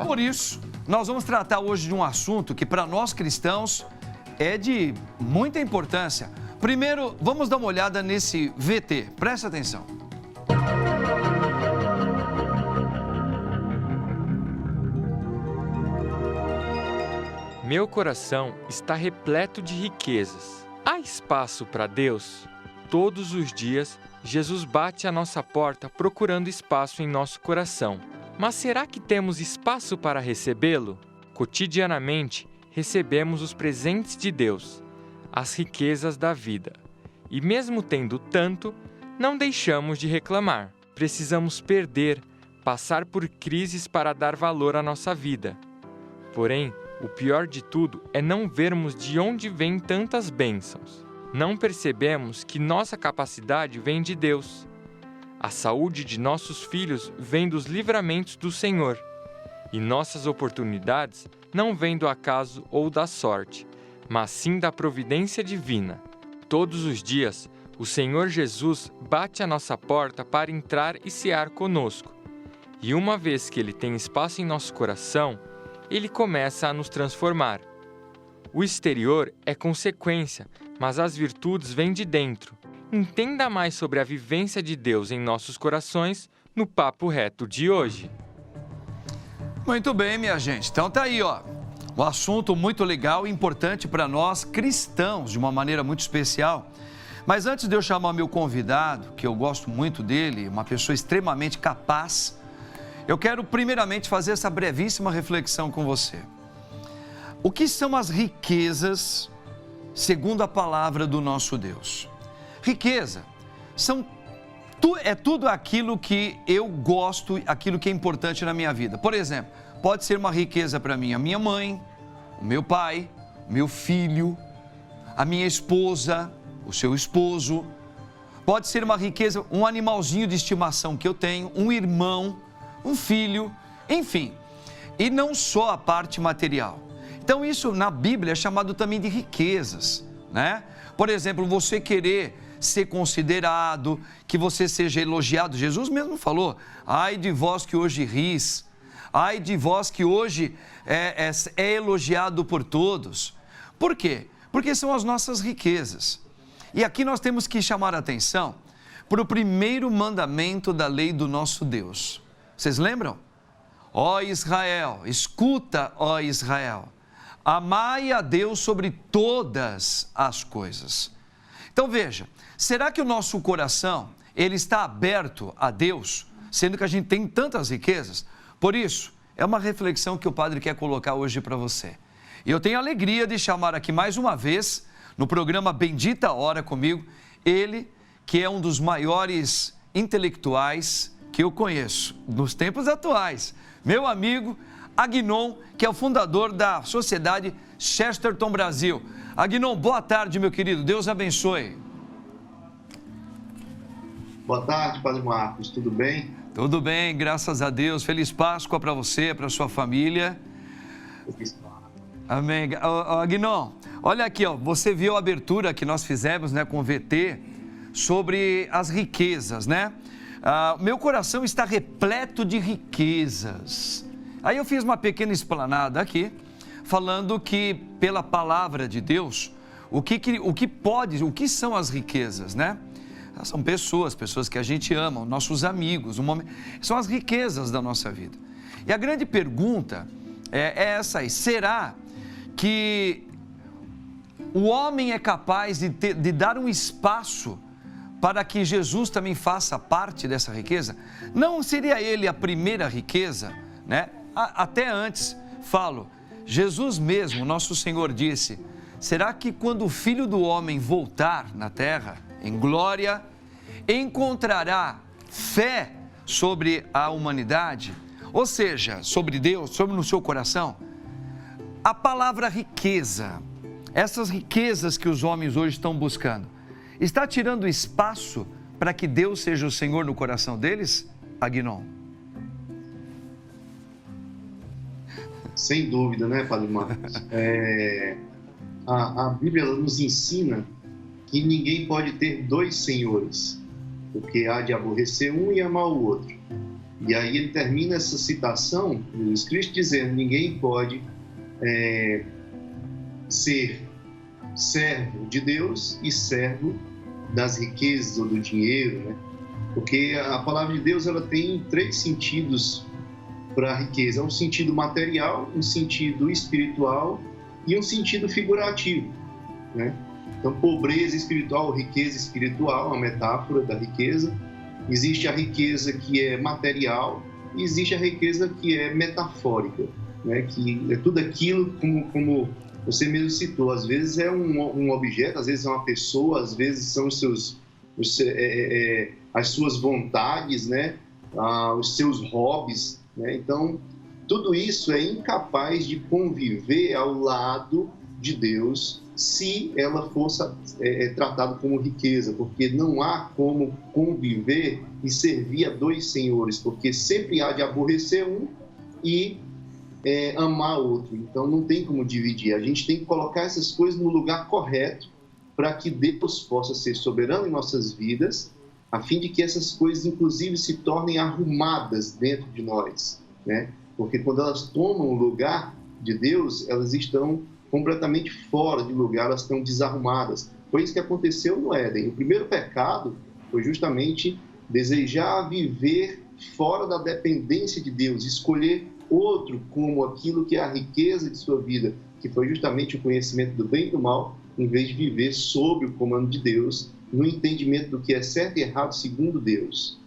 Por isso, nós vamos tratar hoje de um assunto que para nós cristãos é de muita importância. Primeiro, vamos dar uma olhada nesse VT. Presta atenção. Meu coração está repleto de riquezas. Há espaço para Deus? Todos os dias, Jesus bate à nossa porta procurando espaço em nosso coração. Mas será que temos espaço para recebê-lo? Cotidianamente, recebemos os presentes de Deus, as riquezas da vida. E mesmo tendo tanto, não deixamos de reclamar. Precisamos perder, passar por crises para dar valor à nossa vida. Porém, o pior de tudo é não vermos de onde vêm tantas bênçãos. Não percebemos que nossa capacidade vem de Deus. A saúde de nossos filhos vem dos livramentos do Senhor. E nossas oportunidades não vêm do acaso ou da sorte, mas sim da providência divina. Todos os dias, o Senhor Jesus bate à nossa porta para entrar e cear conosco. E uma vez que Ele tem espaço em nosso coração, Ele começa a nos transformar. O exterior é consequência, mas as virtudes vêm de dentro. Entenda mais sobre a vivência de Deus em nossos corações no Papo Reto de hoje. Muito bem, minha gente. Então tá aí, ó. Um assunto muito legal e importante para nós cristãos, de uma maneira muito especial. Mas antes de eu chamar meu convidado, que eu gosto muito dele, uma pessoa extremamente capaz, eu quero primeiramente fazer essa brevíssima reflexão com você. O que são as riquezas, segundo a palavra do nosso Deus? Riqueza é tudo aquilo que eu gosto, aquilo que é importante na minha vida. Por exemplo, pode ser uma riqueza para mim a minha mãe, o meu pai, o meu filho, a minha esposa, o seu esposo. Pode ser uma riqueza, um animalzinho de estimação que eu tenho, um irmão, um filho, enfim. E não só a parte material. Então isso na Bíblia é chamado também de riquezas, né? Por exemplo, você querer ser considerado, que você seja elogiado. Jesus mesmo falou, ai de vós que hoje ris, ai de vós que hoje é elogiado por todos. Por quê? Porque são as nossas riquezas. E aqui nós temos que chamar a atenção para o primeiro mandamento da lei do nosso Deus. Vocês lembram? Ó Israel, escuta, ó Israel, amai a Deus sobre todas as coisas. Então veja, será que o nosso coração, ele está aberto a Deus, sendo que a gente tem tantas riquezas? Por isso, é uma reflexão que o Padre quer colocar hoje para você. E eu tenho a alegria de chamar aqui mais uma vez, no programa Bendita Hora comigo, ele que é um dos maiores intelectuais que eu conheço, nos tempos atuais, meu amigo Agnon, que é o fundador da Sociedade Chesterton Brasil. Agnon, boa tarde, meu querido. Deus abençoe. Boa tarde, Padre Marcos. Tudo bem? Tudo bem, graças a Deus. Feliz Páscoa para você, para sua família. Feliz Páscoa. Amém. Agnon, olha aqui, ó, você viu a abertura que nós fizemos, né, com o VT sobre as riquezas, né? Meu coração está repleto de riquezas. Aí eu fiz uma pequena explanada aqui, falando que pela palavra de Deus, o que são as riquezas, né? São pessoas que a gente ama, nossos amigos, são as riquezas da nossa vida. E a grande pergunta é essa aí, será que o homem é capaz de dar um espaço para que Jesus também faça parte dessa riqueza? Não seria ele a primeira riqueza, né? Até antes, falo, Jesus mesmo, nosso Senhor, disse, será que quando o Filho do Homem voltar na terra, em glória, encontrará fé sobre a humanidade? Ou seja, sobre Deus, sobre no seu coração? A palavra riqueza, essas riquezas que os homens hoje estão buscando, está tirando espaço para que Deus seja o Senhor no coração deles, Agnon? Sem dúvida, né, Padre Marcos? A Bíblia nos ensina que ninguém pode ter dois senhores, porque há de aborrecer um e amar o outro. E aí ele termina essa citação, Jesus Cristo, dizendo: ninguém pode ser servo de Deus e servo das riquezas ou do dinheiro, né? Porque a palavra de Deus, ela tem 3 sentidos para a riqueza: um sentido material, um sentido espiritual e um sentido figurativo, né? Então, pobreza espiritual, riqueza espiritual, uma metáfora da riqueza. Existe a riqueza que é material e existe a riqueza que é metafórica, né? Que é tudo aquilo, como você mesmo citou, às vezes é um objeto, às vezes é uma pessoa, às vezes são as suas vontades, né? Os seus hobbies, né? Então, tudo isso é incapaz de conviver ao lado de Deus se ela fosse tratada como riqueza, porque não há como conviver e servir a 2 senhores, porque sempre há de aborrecer um e amar outro. Então não tem como dividir. A gente tem que colocar essas coisas no lugar correto para que Deus possa ser soberano em nossas vidas, a fim de que essas coisas, inclusive, se tornem arrumadas dentro de nós, né? Porque quando elas tomam o lugar de Deus, elas estão completamente fora de lugar, elas estão desarrumadas. Foi isso que aconteceu no Éden. O primeiro pecado foi justamente desejar viver fora da dependência de Deus, escolher outro como aquilo que é a riqueza de sua vida, que foi justamente o conhecimento do bem e do mal, em vez de viver sob o comando de Deus, no entendimento do que é certo e errado segundo Deus.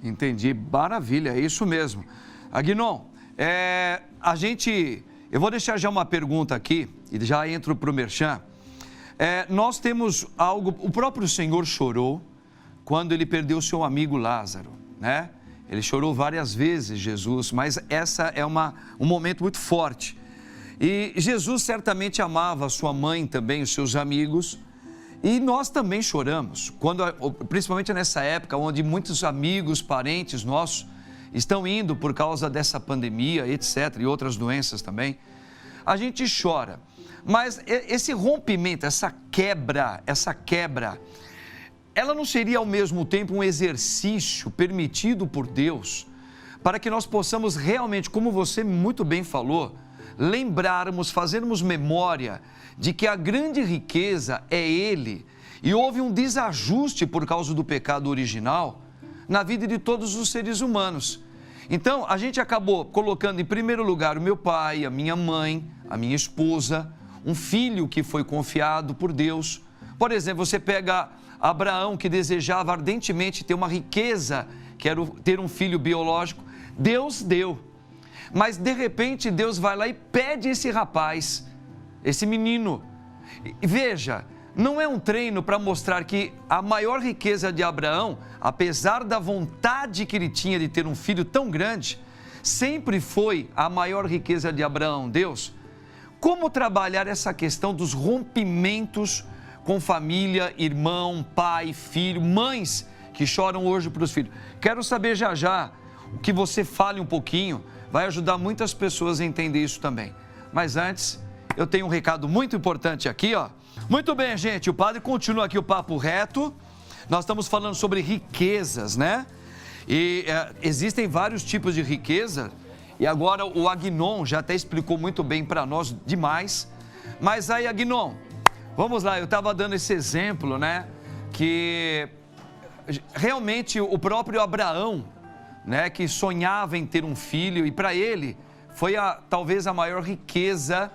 Entendi, maravilha, é isso mesmo. Agnon, eu vou deixar já uma pergunta aqui, e já entro para o Merchan. Nós temos algo, o próprio Senhor chorou quando ele perdeu seu amigo Lázaro, né? Ele chorou várias vezes, Jesus, mas essa é um momento muito forte. E Jesus certamente amava a sua mãe também, os seus amigos, e nós também choramos, principalmente nessa época onde muitos amigos, parentes nossos estão indo por causa dessa pandemia, etc., e outras doenças também. A gente chora, mas esse rompimento, essa quebra, ela não seria ao mesmo tempo um exercício permitido por Deus para que nós possamos realmente, como você muito bem falou, lembrarmos, fazermos memória de que a grande riqueza é Ele, e houve um desajuste por causa do pecado original na vida de todos os seres humanos. Então, a gente acabou colocando em primeiro lugar o meu pai, a minha mãe, a minha esposa, um filho que foi confiado por Deus. Por exemplo, você pega Abraão, que desejava ardentemente ter uma riqueza, que era ter um filho biológico. Deus deu, mas de repente Deus vai lá e pede esse rapaz, esse menino. E veja, não é um treino para mostrar que a maior riqueza de Abraão, apesar da vontade que ele tinha de ter um filho tão grande, sempre foi a maior riqueza de Abraão, Deus. Como trabalhar essa questão dos rompimentos com família, irmão, pai, filho, mães que choram hoje para os filhos? Quero saber já que você fale um pouquinho, vai ajudar muitas pessoas a entender isso também. Mas antes, eu tenho um recado muito importante aqui, ó. Muito bem, gente, o padre continua aqui o papo reto. Nós estamos falando sobre riquezas, né? E existem vários tipos de riqueza, e agora o Agnon já até explicou muito bem para nós demais. Mas aí, Agnon, vamos lá, eu estava dando esse exemplo, né? Que realmente o próprio Abraão, né, que sonhava em ter um filho, e para ele foi talvez a maior riqueza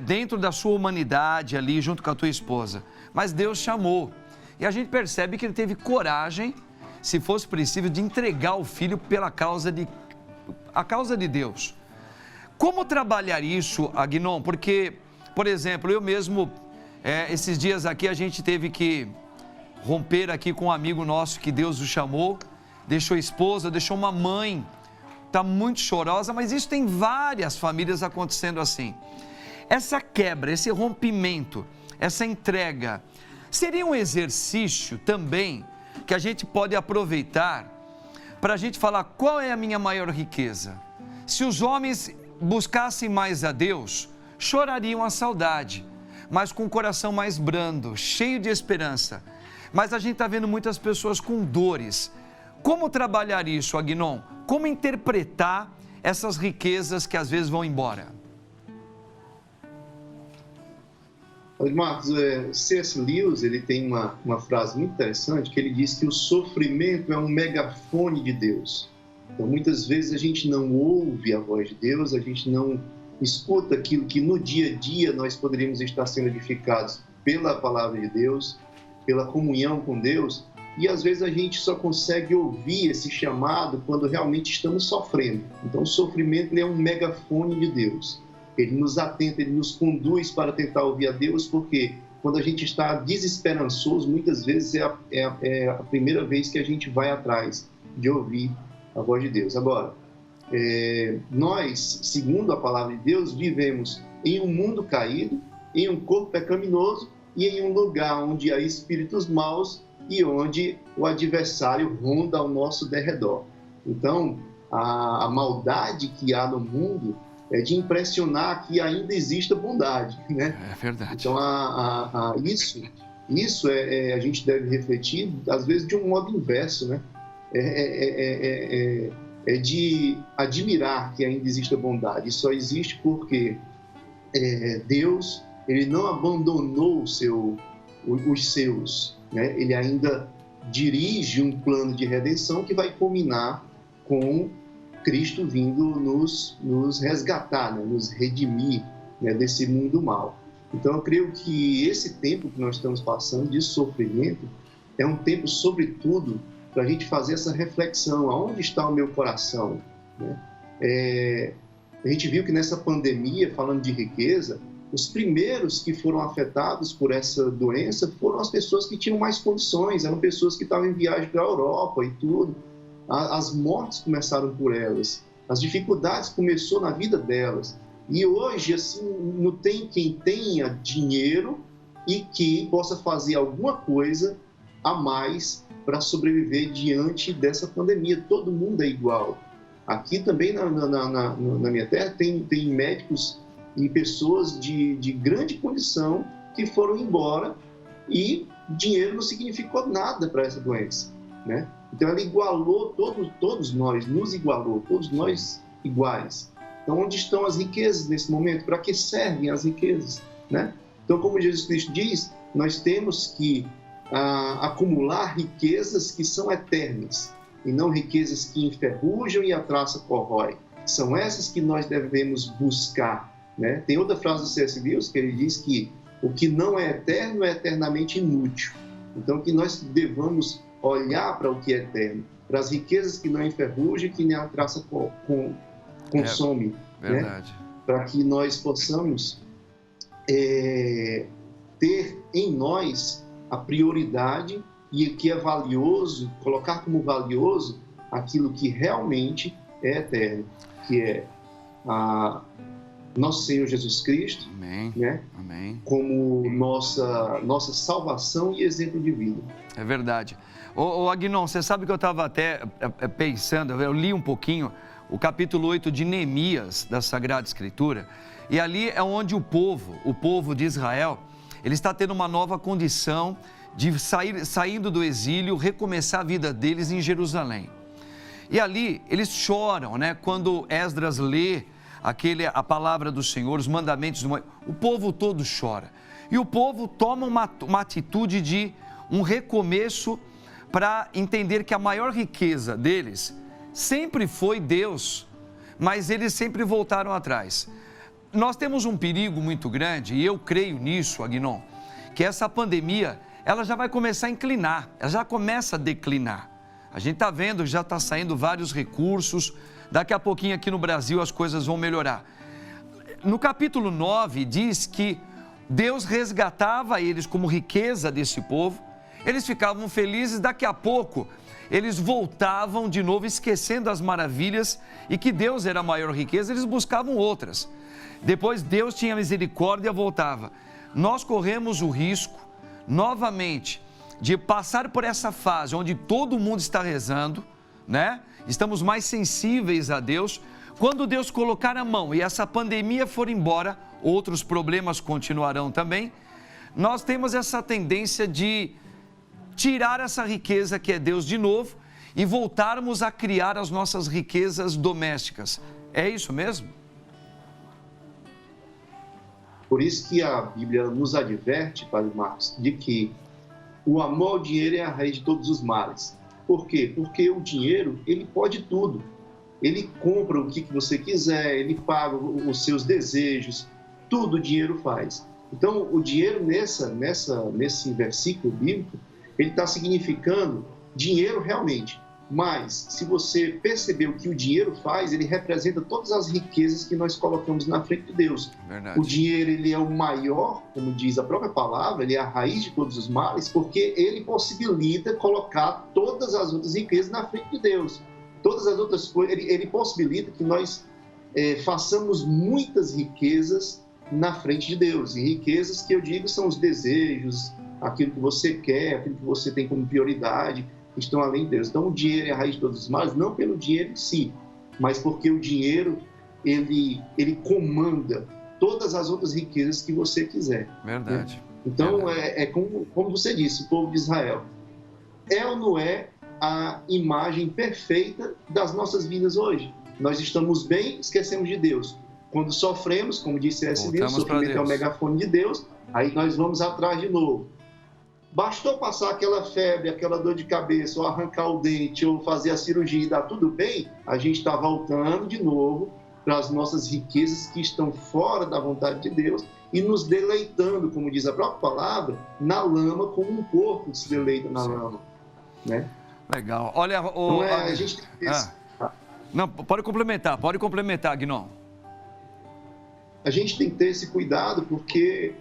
dentro da sua humanidade ali, junto com a tua esposa. Mas Deus chamou, e a gente percebe que ele teve coragem, se fosse preciso, de entregar o filho a causa de Deus. Como trabalhar isso, Agnon? Porque, por exemplo, eu mesmo, esses dias aqui a gente teve que romper aqui com um amigo nosso que Deus o chamou, deixou esposa, deixou uma mãe, está muito chorosa, mas isso tem várias famílias acontecendo assim. Essa quebra, esse rompimento, essa entrega, seria um exercício também que a gente pode aproveitar para a gente falar qual é a minha maior riqueza. Se os homens buscassem mais a Deus, chorariam a saudade, mas com o coração mais brando, cheio de esperança. Mas a gente está vendo muitas pessoas com dores, Como trabalhar isso, Agnon? Como interpretar essas riquezas que às vezes vão embora? Marcos, C.S. Lewis, ele tem uma frase muito interessante, que ele diz que o sofrimento é um megafone de Deus. Então, muitas vezes a gente não ouve a voz de Deus, a gente não escuta aquilo que no dia a dia nós poderíamos estar sendo edificados pela palavra de Deus, pela comunhão com Deus, e às vezes a gente só consegue ouvir esse chamado quando realmente estamos sofrendo. Então, o sofrimento ele é um megafone de Deus. Ele nos atenta, ele nos conduz para tentar ouvir a Deus, porque quando a gente está desesperançoso, muitas vezes é a primeira vez que a gente vai atrás de ouvir a voz de Deus. Agora, nós, segundo a palavra de Deus, vivemos em um mundo caído, em um corpo pecaminoso e em um lugar onde há espíritos maus e onde o adversário ronda ao nosso derredor. Então, a maldade que há no mundo é de impressionar que ainda exista bondade, né? É verdade. Então, isso a gente deve refletir, às vezes, de um modo inverso, né? É de admirar que ainda exista bondade. Isso só existe porque Deus, ele não abandonou os seus, né? Ele ainda dirige um plano de redenção que vai culminar com Cristo vindo nos resgatar, né? Nos redimir, né? Desse mundo mal. Então, eu creio que esse tempo que nós estamos passando de sofrimento é um tempo, sobretudo, para a gente fazer essa reflexão: aonde está o meu coração? Né? A gente viu que nessa pandemia, falando de riqueza, os primeiros que foram afetados por essa doença foram as pessoas que tinham mais condições, eram pessoas que estavam em viagem para a Europa e tudo. As mortes começaram por elas, as dificuldades começaram na vida delas. E hoje, assim, não tem quem tenha dinheiro e que possa fazer alguma coisa a mais para sobreviver diante dessa pandemia. Todo mundo é igual. Aqui também na minha terra tem médicos e pessoas de grande condição que foram embora e dinheiro não significou nada para essa doença, né? Então ela igualou todos nós, nos igualou, todos nós iguais. Então onde estão as riquezas nesse momento? Para que servem as riquezas, né? Então, como Jesus Cristo diz, nós temos que acumular riquezas que são eternas e não riquezas que enferrujam e a traça corrói. São essas que nós devemos buscar, né? Tem outra frase do C.S. Lewis que ele diz que o que não é eterno é eternamente inútil. Então, que nós devamos olhar para o que é eterno, para as riquezas que não enferrujam e que nem a traça consome, né? Para que nós possamos ter em nós a prioridade e o que é valioso, colocar como valioso aquilo que realmente é eterno, que é nosso Senhor Jesus Cristo, amém, né? Amém. Como nossa salvação e exemplo de vida. É verdade. Ô Agnon, você sabe que eu estava até pensando, eu li um pouquinho o capítulo 8 de Neemias, da Sagrada Escritura, e ali é onde o povo de Israel, ele está tendo uma nova condição de saindo do exílio, recomeçar a vida deles em Jerusalém. E ali eles choram, né? Quando Esdras lê a palavra do Senhor, os mandamentos, o povo todo chora. E o povo toma uma atitude de um recomeço para entender que a maior riqueza deles sempre foi Deus, mas eles sempre voltaram atrás. Nós temos um perigo muito grande, e eu creio nisso, Agnon, que essa pandemia, ela já vai começar a inclinar, ela já começa a declinar. A gente está vendo, já está saindo vários recursos, daqui a pouquinho aqui no Brasil as coisas vão melhorar. No capítulo 9 diz que Deus resgatava eles como riqueza desse povo, eles ficavam felizes, daqui a pouco eles voltavam de novo esquecendo as maravilhas e que Deus era a maior riqueza, eles buscavam outras. Depois Deus tinha misericórdia e voltava. Nós corremos o risco, novamente, de passar por essa fase onde todo mundo está rezando, né? Estamos mais sensíveis a Deus. Quando Deus colocar a mão e essa pandemia for embora, outros problemas continuarão também. Nós temos essa tendência de tirar essa riqueza que é Deus de novo e voltarmos a criar as nossas riquezas domésticas. É isso mesmo? Por isso que a Bíblia nos adverte, Padre Marcos, de que o amor ao dinheiro é a raiz de todos os males. Por quê? Porque o dinheiro, ele pode tudo. Ele compra o que você quiser, ele paga os seus desejos, tudo o dinheiro faz. Então, o dinheiro nesse versículo bíblico, ele está significando dinheiro realmente. Mas, se você perceber o que o dinheiro faz, ele representa todas as riquezas que nós colocamos na frente de Deus. Verdade. O dinheiro, ele é o maior, como diz a própria palavra, ele é a raiz de todos os males, porque ele possibilita colocar todas as outras riquezas na frente de Deus. Todas as outras coisas, ele possibilita que nós façamos muitas riquezas na frente de Deus. E riquezas que eu digo são os desejos, aquilo que você quer, aquilo que você tem como prioridade, estão além de Deus. Então, o dinheiro é a raiz de todos os males, não pelo dinheiro em si, mas porque o dinheiro, ele comanda todas as outras riquezas que você quiser. Verdade. Né? Então, Verdade. como você disse, o povo de Israel, é ou não é a imagem perfeita das nossas vidas hoje? Nós estamos bem, esquecemos de Deus. Quando sofremos, como disse esse livro, o sofrimento é o megafone de Deus, aí nós vamos atrás de novo. Bastou passar aquela febre, aquela dor de cabeça, ou arrancar o dente, ou fazer a cirurgia e dar tudo bem, a gente está voltando de novo para as nossas riquezas que estão fora da vontade de Deus e nos deleitando, como diz a própria palavra, na lama, como um porco se deleita na lama. Né? Legal. Olha, então, a gente tem que ter Não, pode complementar, Guinon. A gente tem que ter esse cuidado porque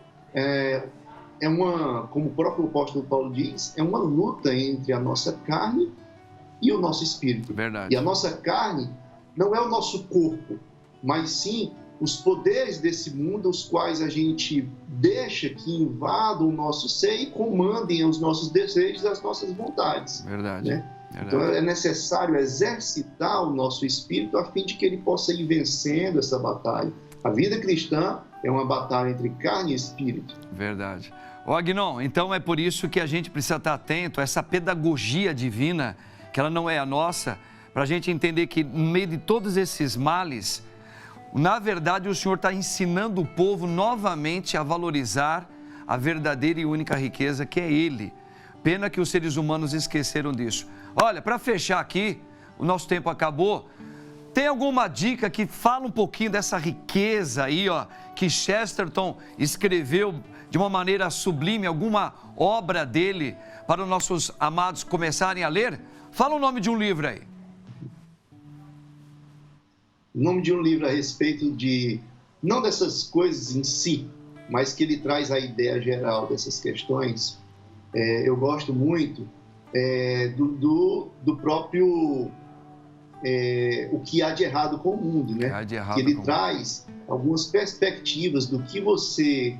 como o próprio apóstolo Paulo diz, é uma luta entre a nossa carne e o nosso espírito. Verdade. E a nossa carne não é o nosso corpo, mas sim os poderes desse mundo, os quais a gente deixa que invadam o nosso ser e comandem os nossos desejos e as nossas vontades. Verdade. Né? Verdade. Então é necessário exercitar o nosso espírito a fim de que ele possa ir vencendo essa batalha. A vida cristã é uma batalha entre carne e espírito. Verdade. Ó, Guinon, então é por isso que a gente precisa estar atento a essa pedagogia divina, que ela não é a nossa, para a gente entender que no meio de todos esses males, na verdade o Senhor está ensinando o povo novamente a valorizar a verdadeira e única riqueza que é Ele. Pena que os seres humanos esqueceram disso. Olha, para fechar aqui, o nosso tempo acabou. Tem alguma dica que fala um pouquinho dessa riqueza aí, ó, que Chesterton escreveu de uma maneira sublime, alguma obra dele para os nossos amados começarem a ler? Fala o nome de um livro aí. O nome de um livro a respeito não dessas coisas em si, mas que ele traz a ideia geral dessas questões. Eu gosto muito do próprio O que há de errado com o mundo, né? Que ele traz algumas perspectivas do que você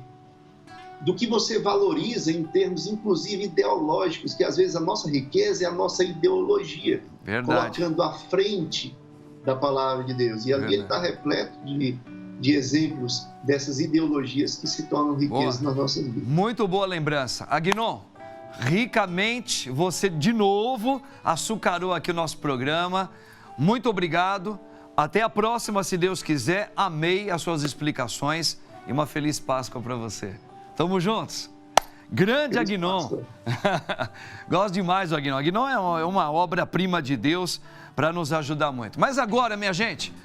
valoriza em termos, inclusive, ideológicos, que às vezes a nossa riqueza é a nossa ideologia. Verdade. Colocando à frente da palavra de Deus. E ali ele está repleto de exemplos dessas ideologias que se tornam riquezas nas nossas vidas. Muito boa lembrança. Agnon, ricamente, você de novo açucarou aqui o nosso programa. Muito obrigado. Até a próxima, se Deus quiser. Amei as suas explicações e uma feliz Páscoa para você. Tamo juntos. Grande Agnon. Gosto demais do Agnon. Agnon é uma obra-prima de Deus para nos ajudar muito. Mas agora, minha gente,